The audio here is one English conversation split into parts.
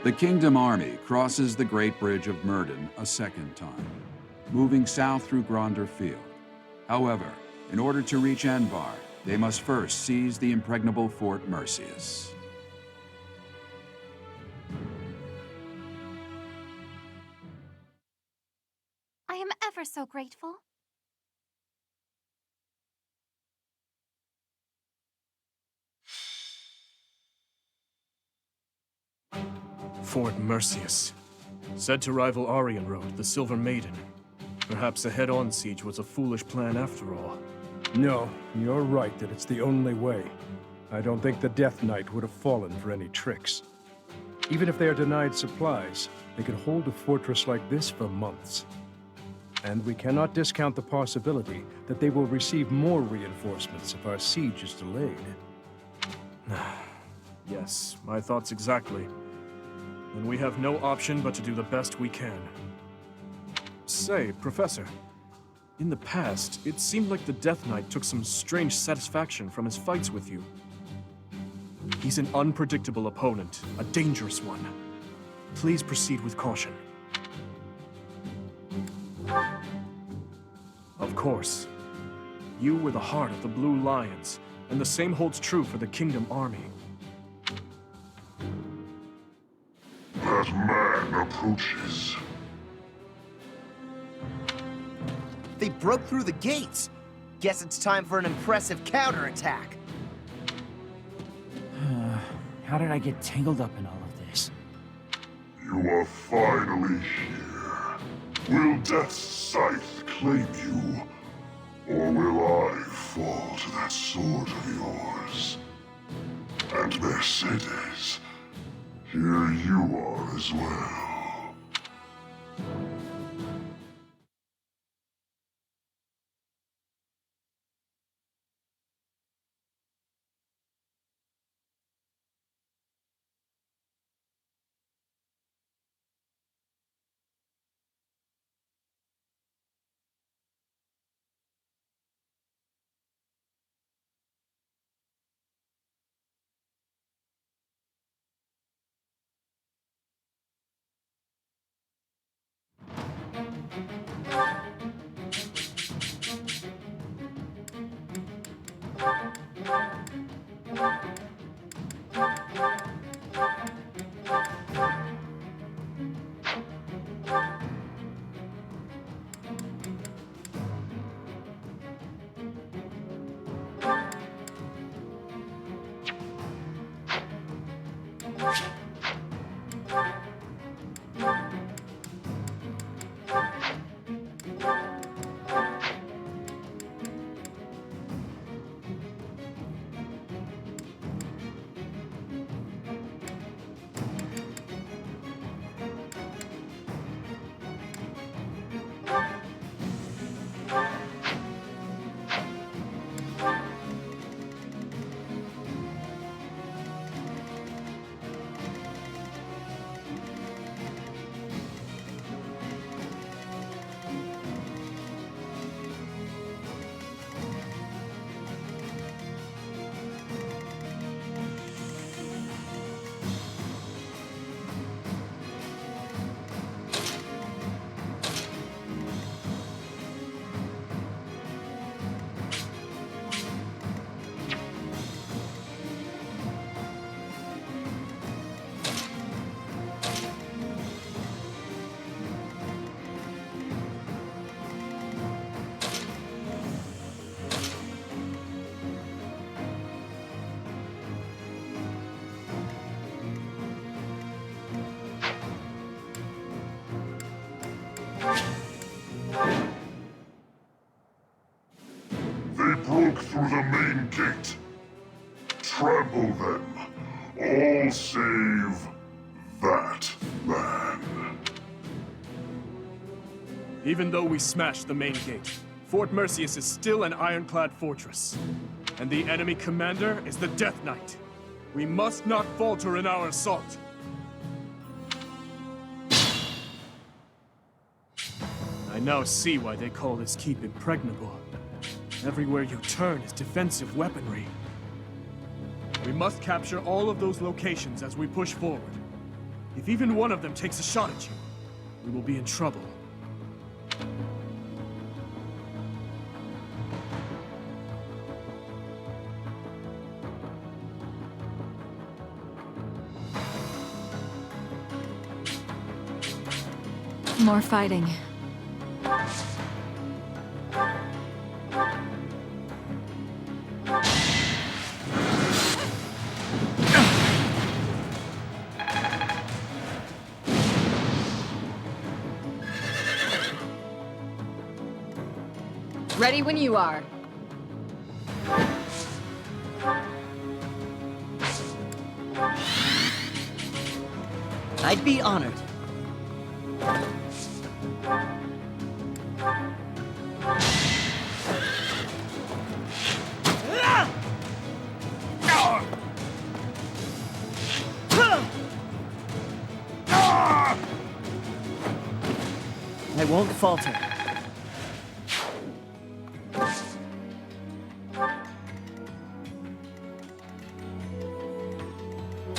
The Kingdom army crosses the Great Bridge of Myrden a second time, moving south through Gronder Field. However, in order to reach Envar, they must first seize the impregnable Fort Merceus. I am ever so grateful. Fort Merceus. Said to rival Arianrode, the Silver Maiden. Perhaps a head-on siege was a foolish plan after all. No, you're right that it's the only way. I don't think the Death Knight would have fallen for any tricks. Even if they are denied supplies, they could hold a fortress like this for months. And we cannot discount the possibility that they will receive more reinforcements if our siege is delayed. Yes, my thoughts exactly. And we have no option but to do the best we can. Say, Professor, in the past, it seemed like the Death Knight took some strange satisfaction from his fights with you. He's an unpredictable opponent, a dangerous one. Please proceed with caution. Of course. You were the heart of the Blue Lions, and the same holds true for the Kingdom army. That man approaches. They broke through the gates. Guess it's time for an impressive counterattack. How did I get tangled up in all of this? You are finally here. Will Death's scythe claim you? Or will I fall to that sword of yours? And Mercedes, here you are as well. They broke through the main gate. Trample them. All save that man. Even though we smashed the main gate, Fort Merceus is still an ironclad fortress. And the enemy commander is the Death Knight. We must not falter in our assault. I now see why they call this keep impregnable. Everywhere you turn is defensive weaponry. We must capture all of those locations as we push forward. If even one of them takes a shot at you, we will be in trouble. More fighting. Ready when you are. I'd be honored. I won't falter.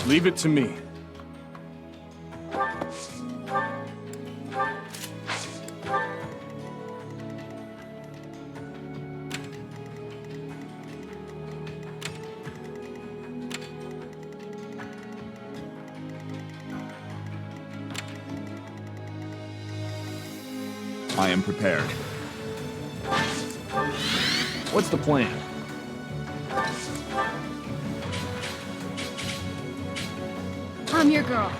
Leave it to me. I am prepared. What's the plan? I'm your girl.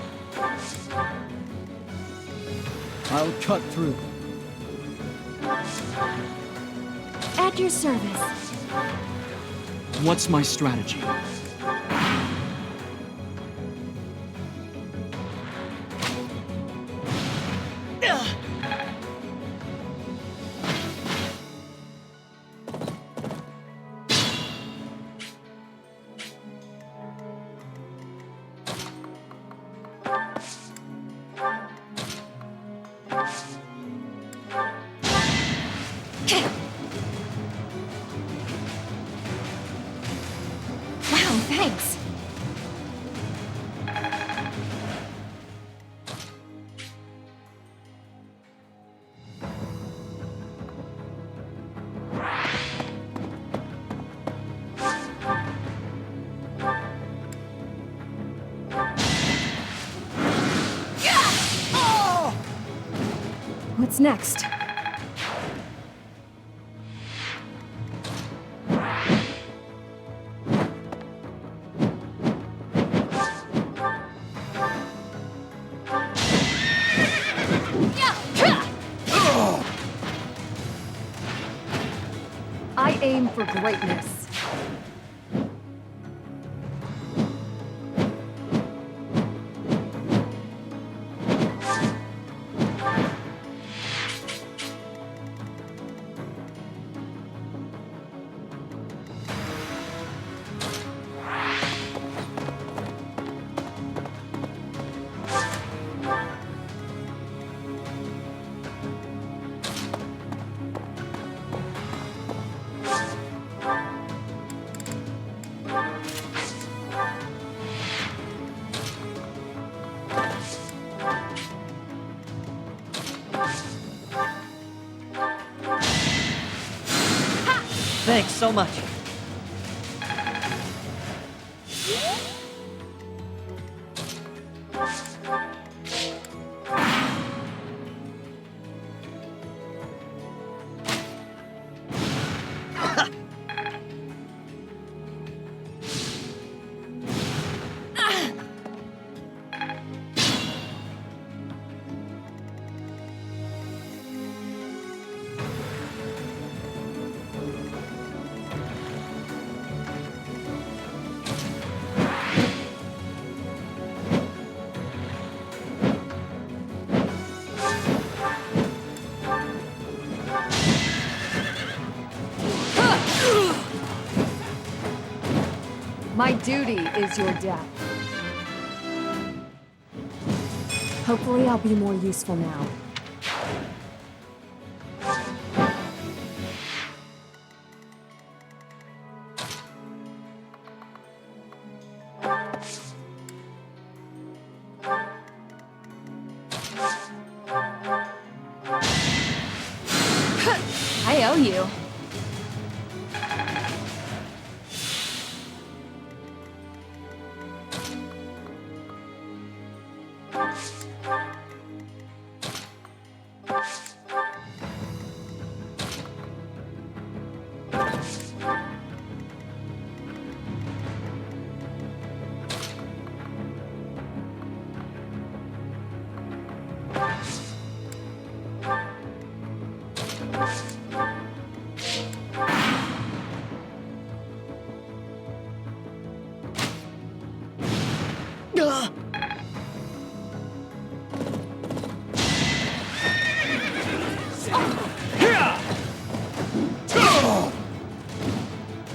I'll cut through. At your service. What's my strategy? Wow, thanks. What's next? I aim for greatness. Thanks so much. My duty is your death. Hopefully I'll be more useful now. show you.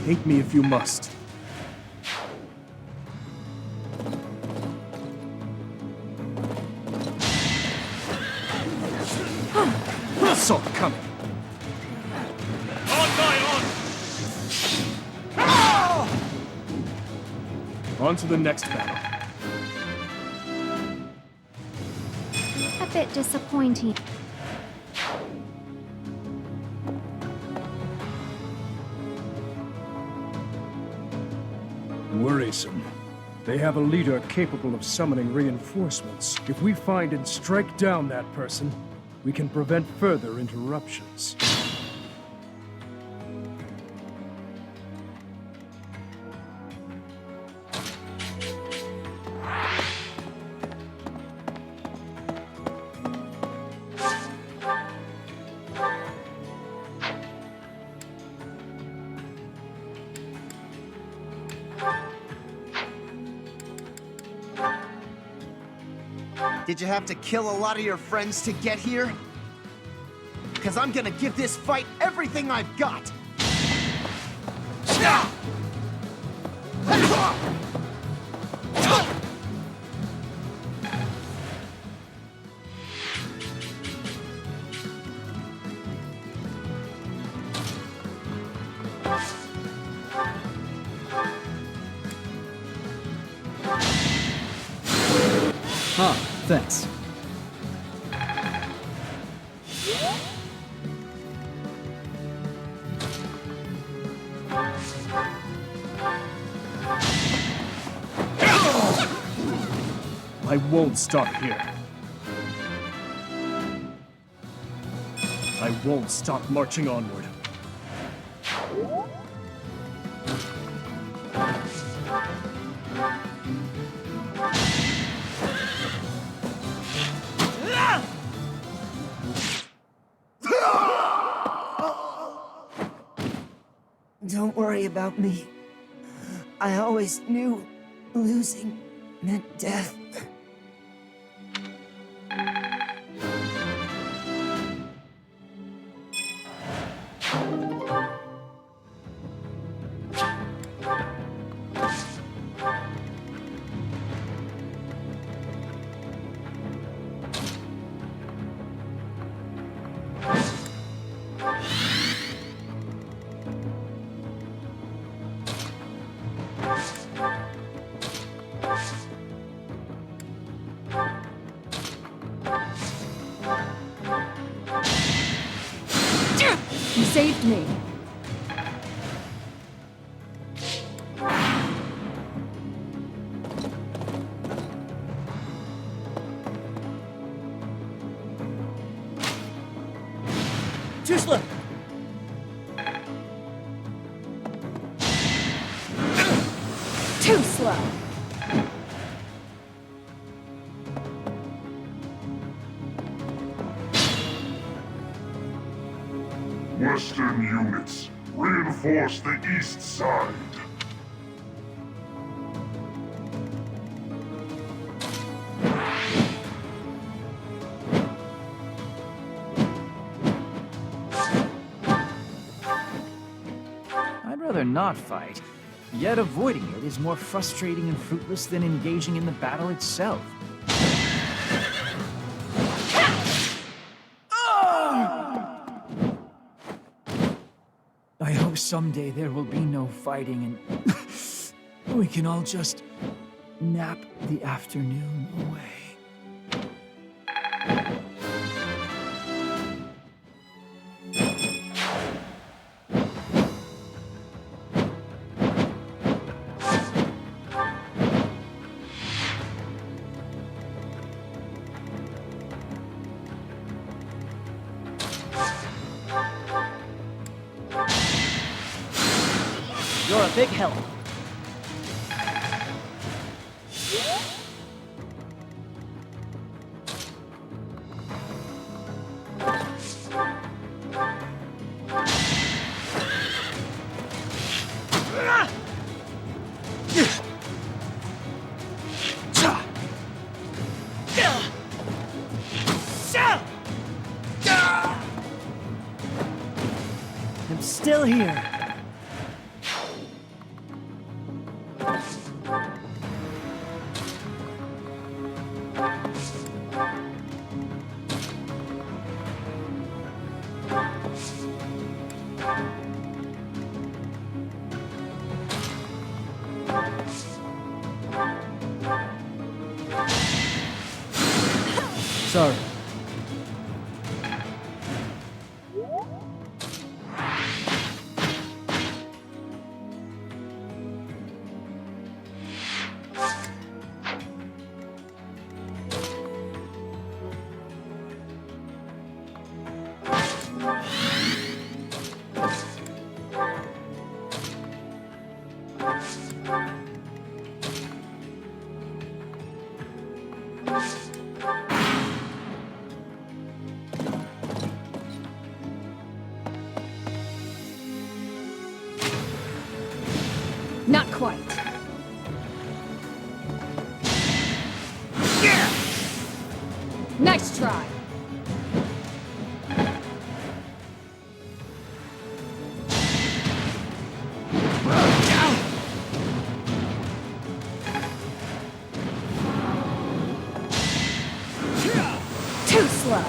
Hate me if you must. Saw it coming. On to the next battle. A bit disappointing. Worrisome. They have a leader capable of summoning reinforcements. If we find and strike down that person, we can prevent further interruptions. Did you have to kill a lot of your friends to get here? Because I'm gonna give this fight everything I've got! Ah, thanks. I won't stop here. I won't stop marching onward. Don't worry about me. I always knew losing meant death. You saved me. Too slow! Too slow. Western units, reinforce the east side. I'd rather not fight, yet avoiding it is more frustrating and fruitless than engaging in the battle itself. I hope someday there will be no fighting and we can all just nap the afternoon away. a big help. I'm still here. Sorry. Not quite. Nice try. Too slow.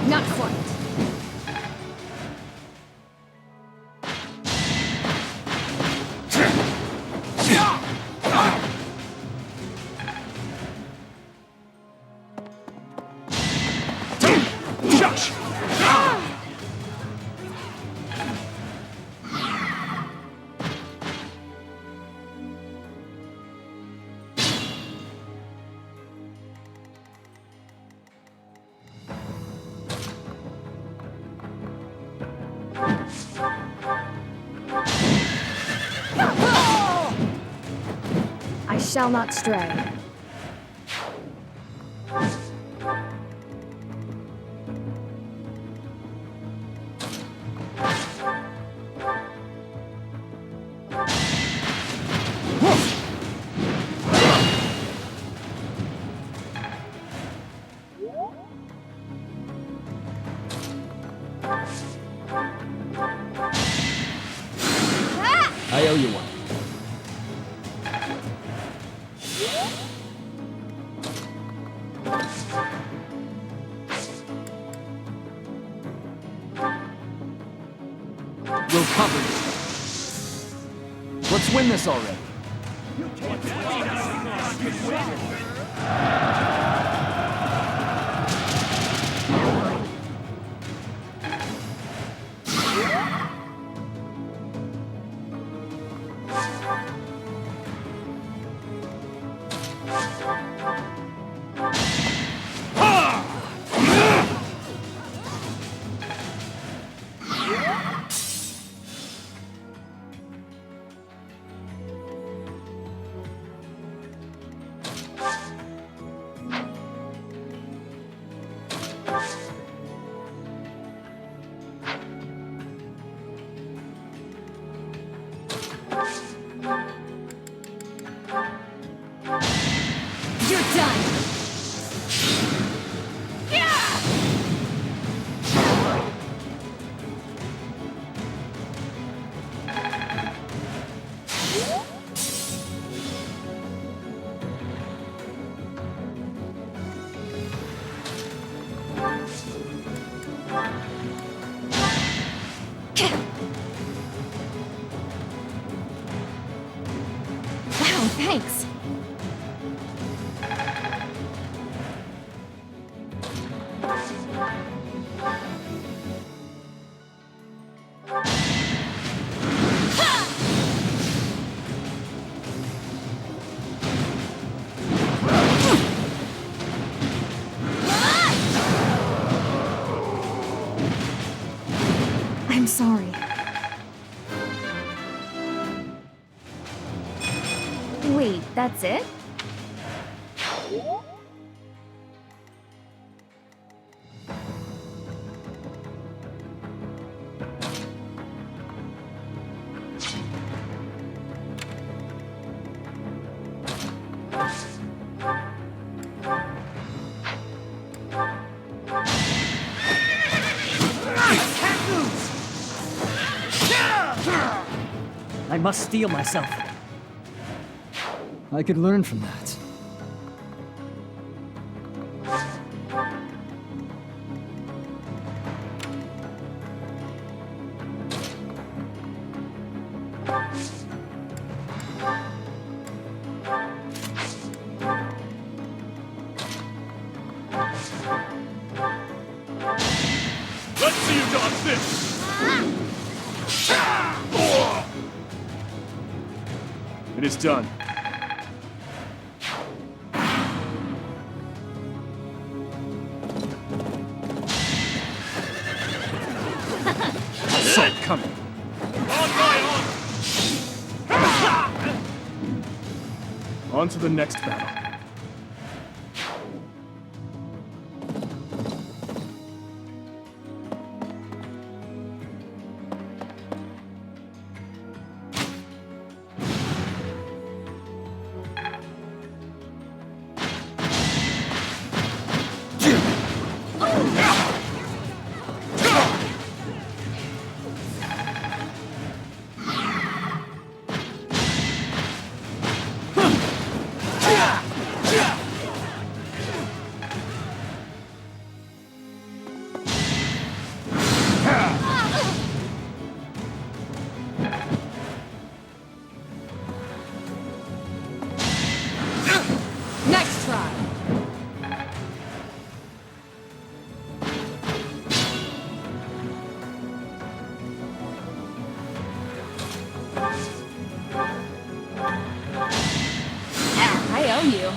Not quite. I shall not stray. I owe you one. We'll cover this. Let's win this already. You're done! Wow, thanks! Wait, that's it? I must steel myself. I could learn from that. Let's see you dodge this! It is done. Assault coming. On my honor! On to the next battle. Next try. I owe you.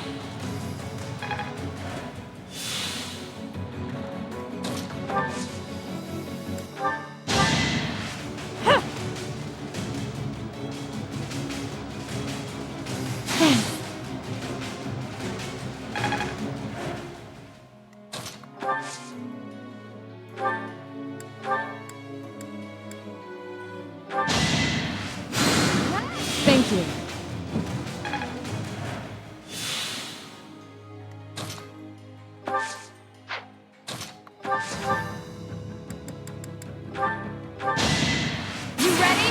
Thank you. You ready?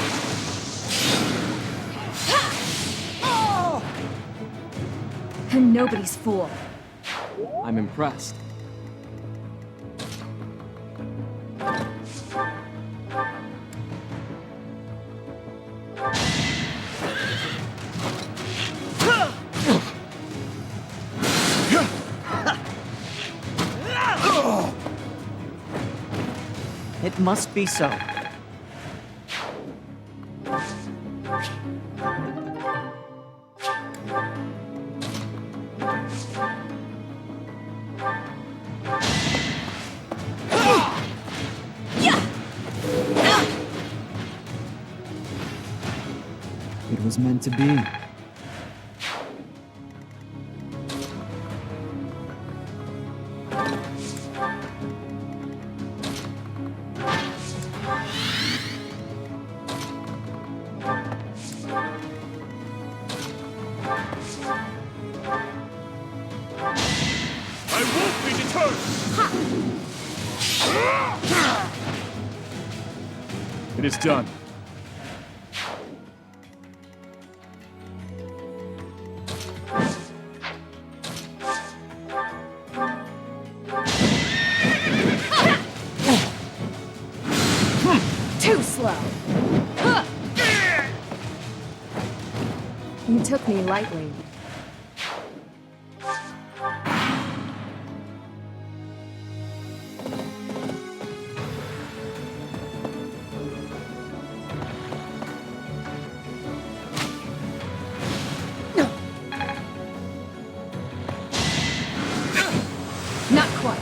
I'm nobody's fool. I'm impressed. It must be so. It was meant to be. I won't be deterred! It is done. Too slow. You took me lightly. Not quite.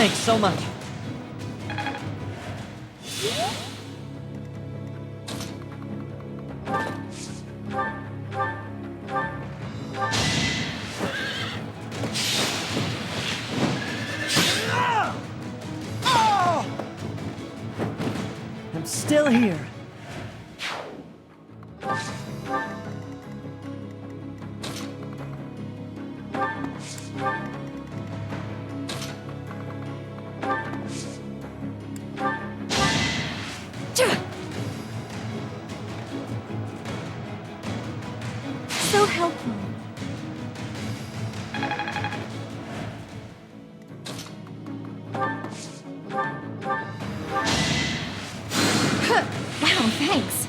Thanks so much. I'm still here. So helpful. Wow, thanks.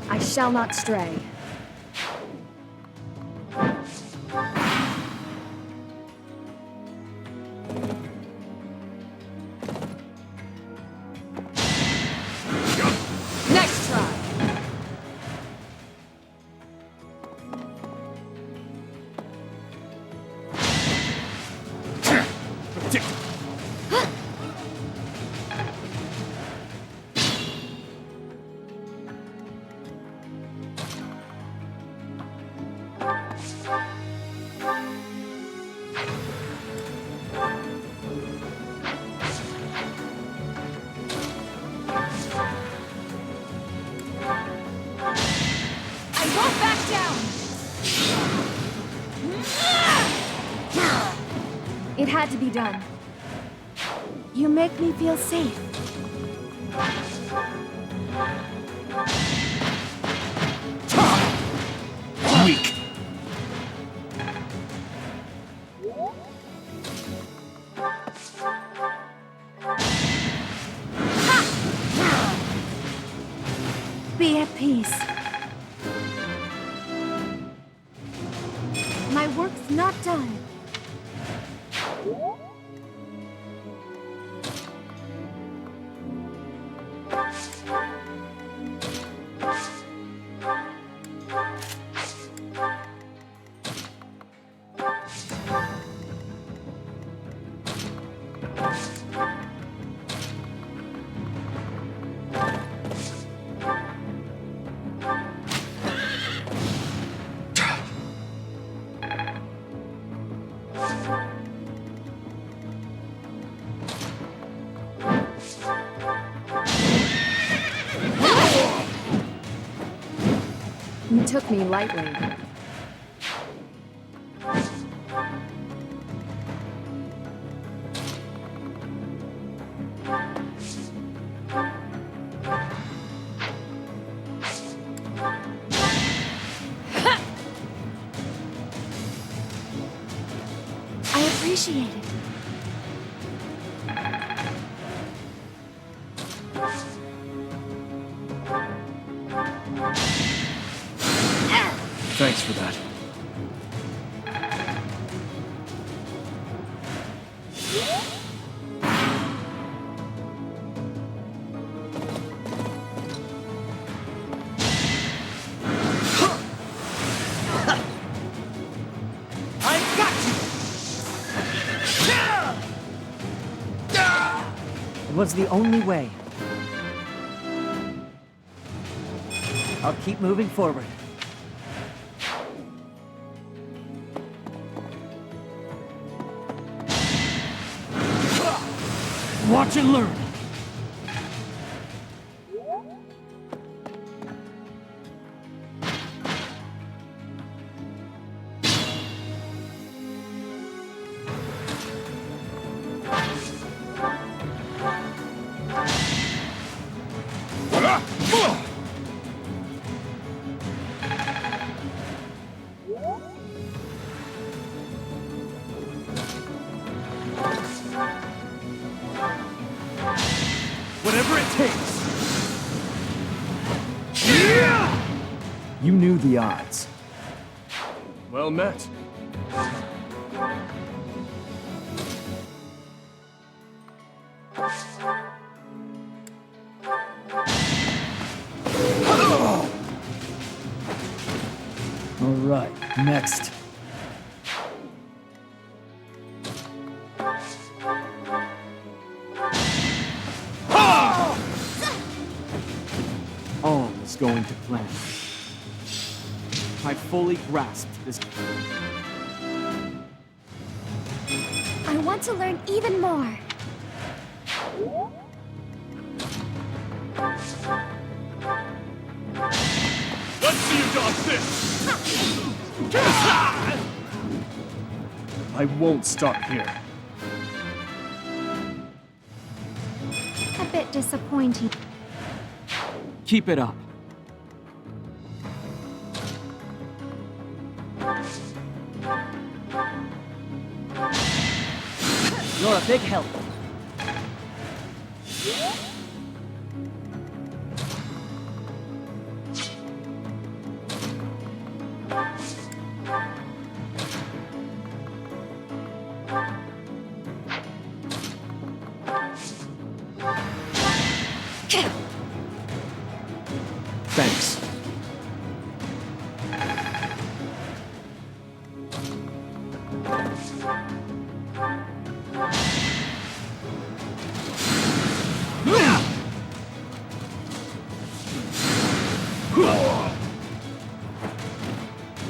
I shall not stray. Next try. I won't back down. It had to be done. You make me feel safe. Weak. Be at peace. My work's not done. You took me lightly. I appreciate it. Thanks for that. I've got you! It was the only way. I'll keep moving forward. Watch and learn. Whatever it takes. You knew the odds. Well met. All right, next. All is going to plan. I fully grasped this. I want to learn even more. Let's see you dodge this! I won't stop here. A bit disappointing. Keep it up. You're a big help. Thanks.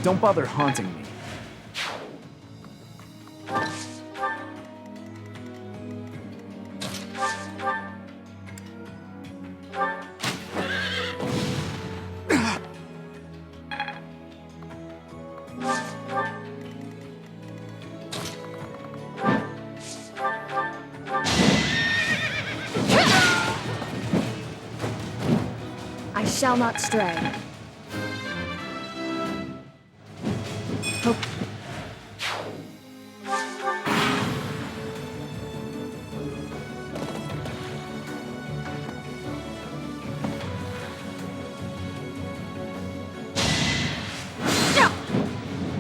Don't bother haunting me. I shall not stray. Hope.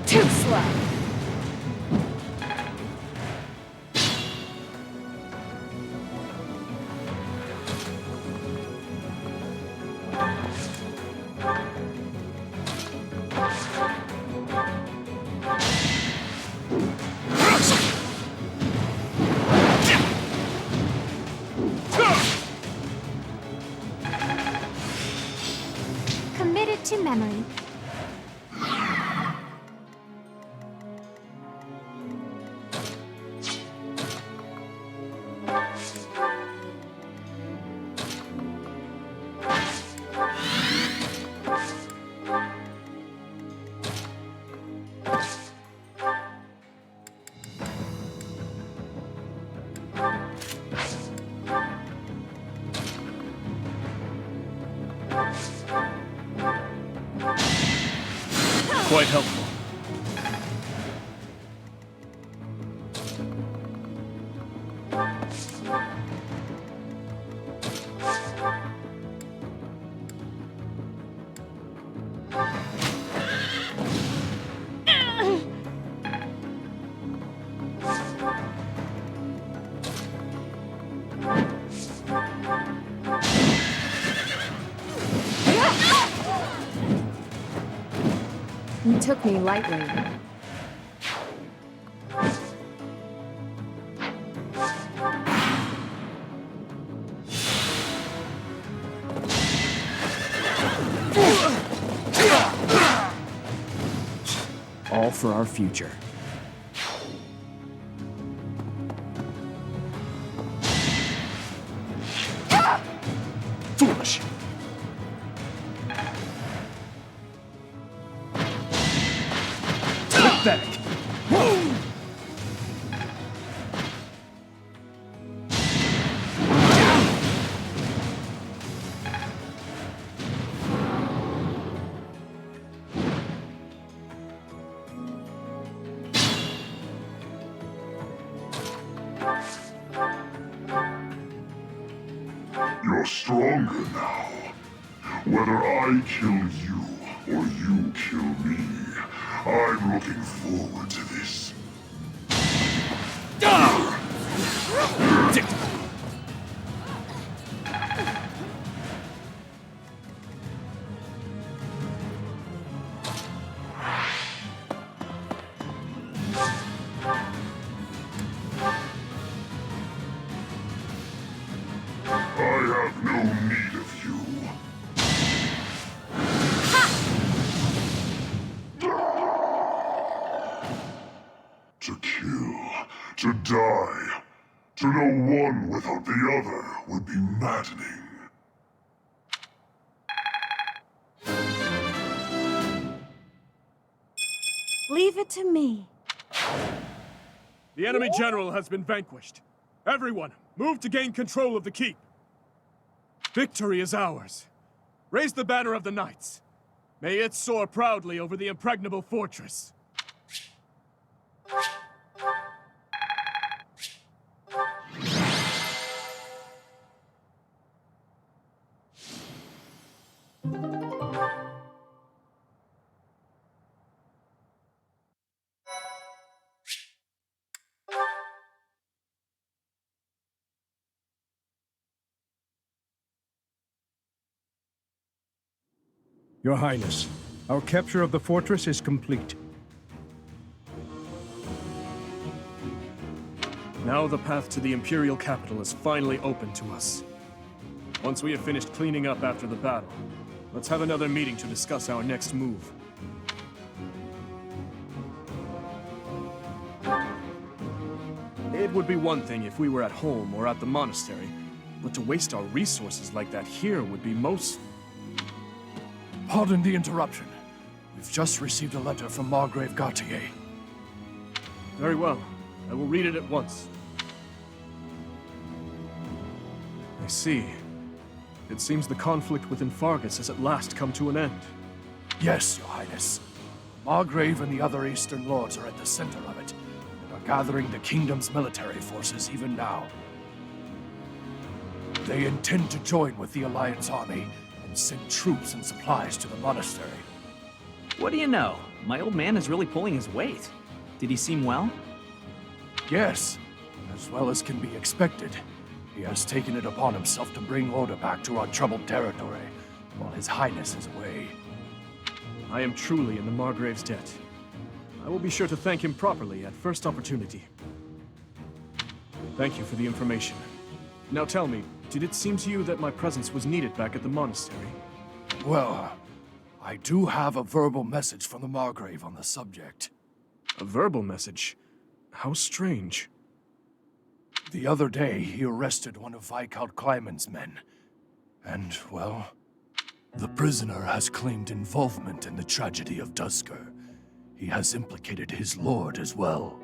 Too slow. Committed to memory. Quite helpful. You took me lightly. All for our future. Foolish. Pathetic. You're stronger now. Whether I kill you or you kill me, I'm looking forward to this. have no need of you. To kill, to die, to know one without the other would be maddening. Leave it to me. The enemy general has been vanquished. Everyone, move to gain control of the keep. Victory is ours. Raise the banner of the knights. May it soar proudly over the impregnable fortress. Your Highness, our capture of the fortress is complete. Now the path to the Imperial capital is finally open to us. Once we have finished cleaning up after the battle, let's have another meeting to discuss our next move. It would be one thing if we were at home or at the monastery, but to waste our resources like that here would be most... Pardon the interruption. We've just received a letter from Margrave Gautier. Very well. I will read it at once. I see. It seems the conflict within Fargus has at last come to an end. Yes, Your Highness. Margrave and the other Eastern Lords are at the center of it, and are gathering the kingdom's military forces even now. They intend to join with the Alliance army and send troops and supplies to the monastery. What do you know? My old man is really pulling his weight. Did he seem well? Yes, as well as can be expected. He has taken it upon himself to bring order back to our troubled territory, while His Highness is away. I am truly in the Margrave's debt. I will be sure to thank him properly at first opportunity. Thank you for the information. Now tell me, did it seem to you that my presence was needed back at the monastery? Well, I do have a verbal message from the Margrave on the subject. A verbal message? How strange. The other day, he arrested one of Viscount Kleiman's men. And, well, the prisoner has claimed involvement in the tragedy of Dusker. He has implicated his lord as well.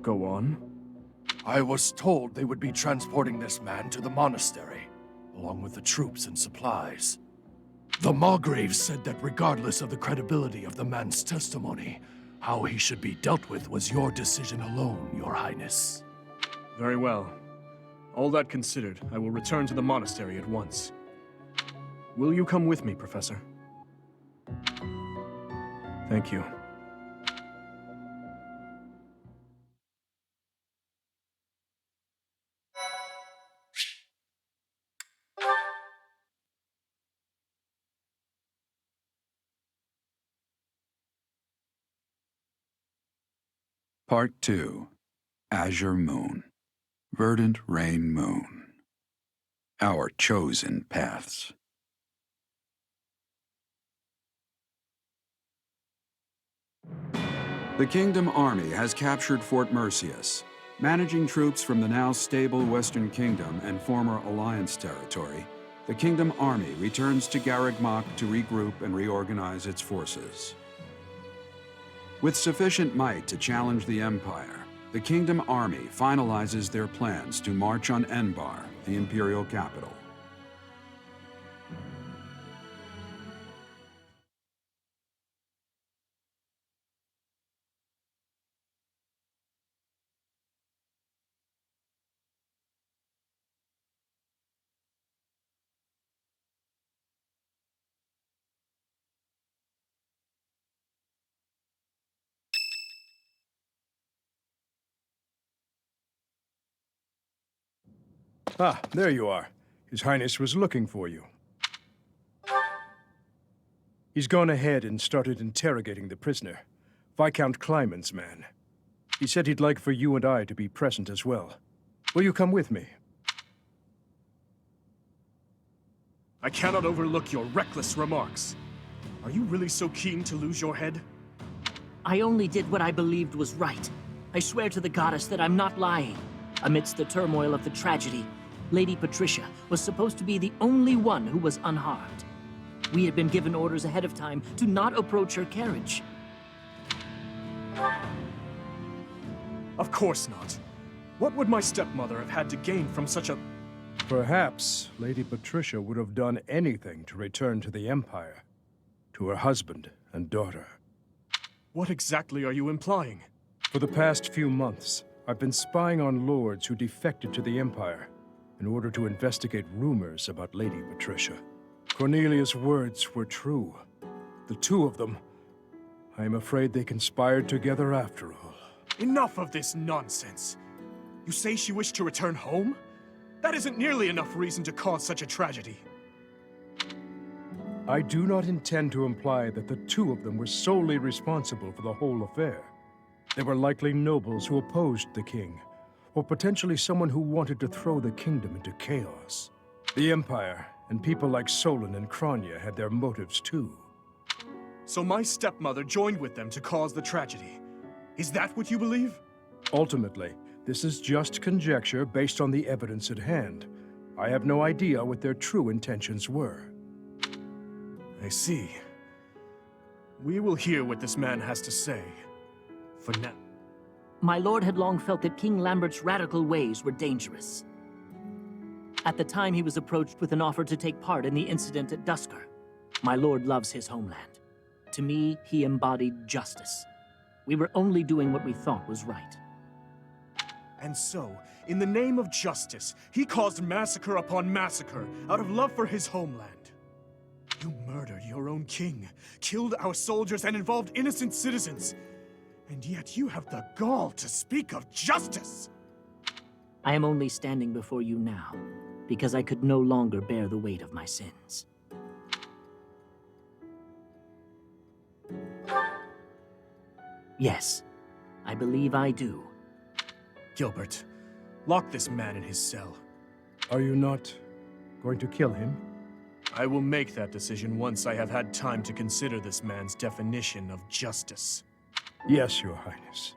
Go on. I was told they would be transporting this man to the monastery, along with the troops and supplies. The Margrave said that regardless of the credibility of the man's testimony, how he should be dealt with was your decision alone, Your Highness. Very well. All that considered, I will return to the monastery at once. Will you come with me, Professor? Thank you. Part 2. Azure Moon. Verdant Rain Moon. Our chosen paths. The Kingdom Army has captured Fort Merceus. Managing troops from the now stable Western Kingdom and former Alliance territory, the Kingdom Army returns to Garreg Mach to regroup and reorganize its forces. With sufficient might to challenge the Empire, the Kingdom Army finalizes their plans to march on Enbar, the Imperial capital. Ah, there you are. His Highness was looking for you. He's gone ahead and started interrogating the prisoner, Viscount Kleiman's man. He said he'd like for you and I to be present as well. Will you come with me? I cannot overlook your reckless remarks. Are you really so keen to lose your head? I only did what I believed was right. I swear to the goddess that I'm not lying. Amidst the turmoil of the tragedy, Lady Patricia was supposed to be the only one who was unharmed. We had been given orders ahead of time to not approach her carriage. Of course not. What would my stepmother have had to gain from such a... Perhaps Lady Patricia would have done anything to return to the Empire, to her husband and daughter. What exactly are you implying? For the past few months, I've been spying on lords who defected to the Empire in order to investigate rumors about Lady Patricia. Cornelia's words were true. The two of them, I am afraid they conspired together after all. Enough of this nonsense. You say she wished to return home? That isn't nearly enough reason to cause such a tragedy. I do not intend to imply that the two of them were solely responsible for the whole affair. They were likely nobles who opposed the king, or potentially someone who wanted to throw the kingdom into chaos. The Empire and people like Solon and Kranya had their motives too. So my stepmother joined with them to cause the tragedy. Is that what you believe? Ultimately, this is just conjecture based on the evidence at hand. I have no idea what their true intentions were. I see. We will hear what this man has to say. For now. My lord had long felt that King Lambert's radical ways were dangerous. At the time, he was approached with an offer to take part in the incident at Dusker. My lord loves his homeland. To me, he embodied justice. We were only doing what we thought was right. And so, in the name of justice, he caused massacre upon massacre out of love for his homeland. You murdered your own king, killed our soldiers, and involved innocent citizens. And yet you have the gall to speak of justice! I am only standing before you now, because I could no longer bear the weight of my sins. Yes, I believe I do. Gilbert, lock this man in his cell. Are you not going to kill him? I will make that decision once I have had time to consider this man's definition of justice. Yes, Your Highness.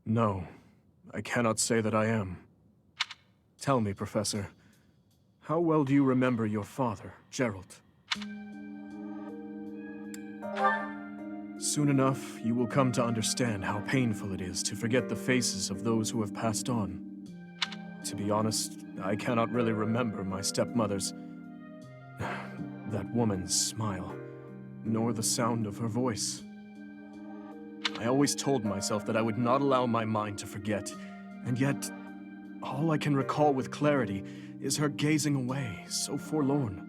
No, I cannot say that I am. Tell me, Professor, how well do you remember your father, Gerald? Soon enough, you will come to understand how painful it is to forget the faces of those who have passed on. To be honest, I cannot really remember my stepmother's... that woman's smile, nor the sound of her voice. I always told myself that I would not allow my mind to forget, and yet, all I can recall with clarity is her gazing away, so forlorn.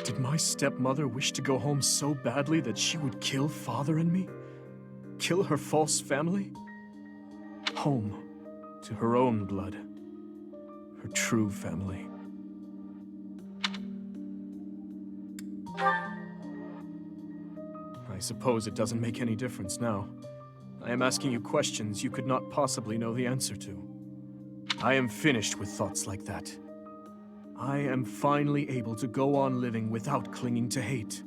Did my stepmother wish to go home so badly that she would kill Father and me? Kill her false family? Home, to her own blood. Her true family. I suppose it doesn't make any difference now. I am asking you questions you could not possibly know the answer to. I am finished with thoughts like that. I am finally able to go on living without clinging to hate.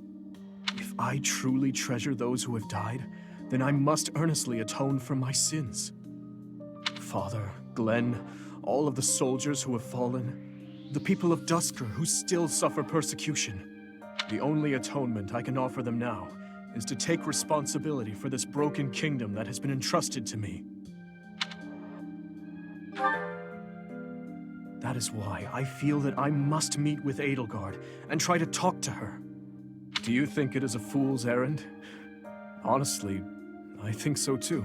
If I truly treasure those who have died, then I must earnestly atone for my sins. Father, Glenn, all of the soldiers who have fallen, the people of Dusker who still suffer persecution. The only atonement I can offer them now is to take responsibility for this broken kingdom that has been entrusted to me. That is why I feel that I must meet with Edelgard and try to talk to her. Do you think it is a fool's errand? Honestly, I think so too.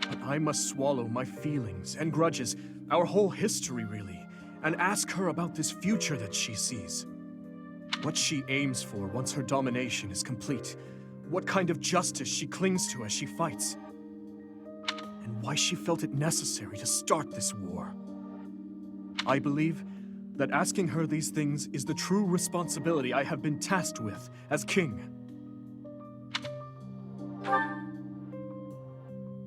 But I must swallow my feelings and grudges, our whole history really, and ask her about this future that she sees. What she aims for once her domination is complete. What kind of justice she clings to as she fights. And why she felt it necessary to start this war. I believe that asking her these things is the true responsibility I have been tasked with as king.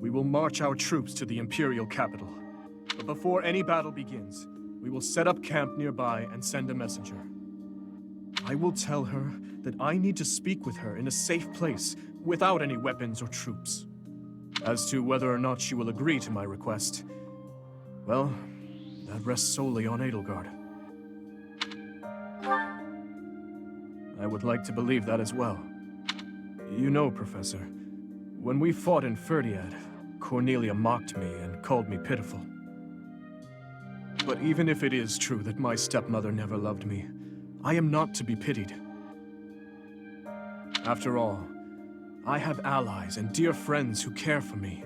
we will march our troops to the Imperial capital. But before any battle begins, we will set up camp nearby and send a messenger. I will tell her that I need to speak with her in a safe place, without any weapons or troops. As to whether or not she will agree to my request, well, that rests solely on Edelgard. I would like to believe that as well. You know, Professor, when we fought in Ferdiad, Cornelia mocked me and called me pitiful. But even if it is true that my stepmother never loved me, I am not to be pitied. After all, I have allies and dear friends who care for me.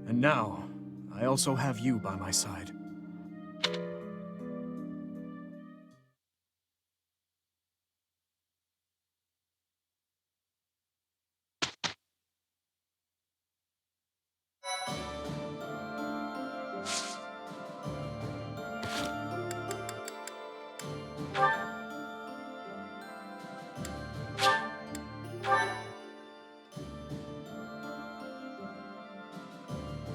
And now, I also have you by my side.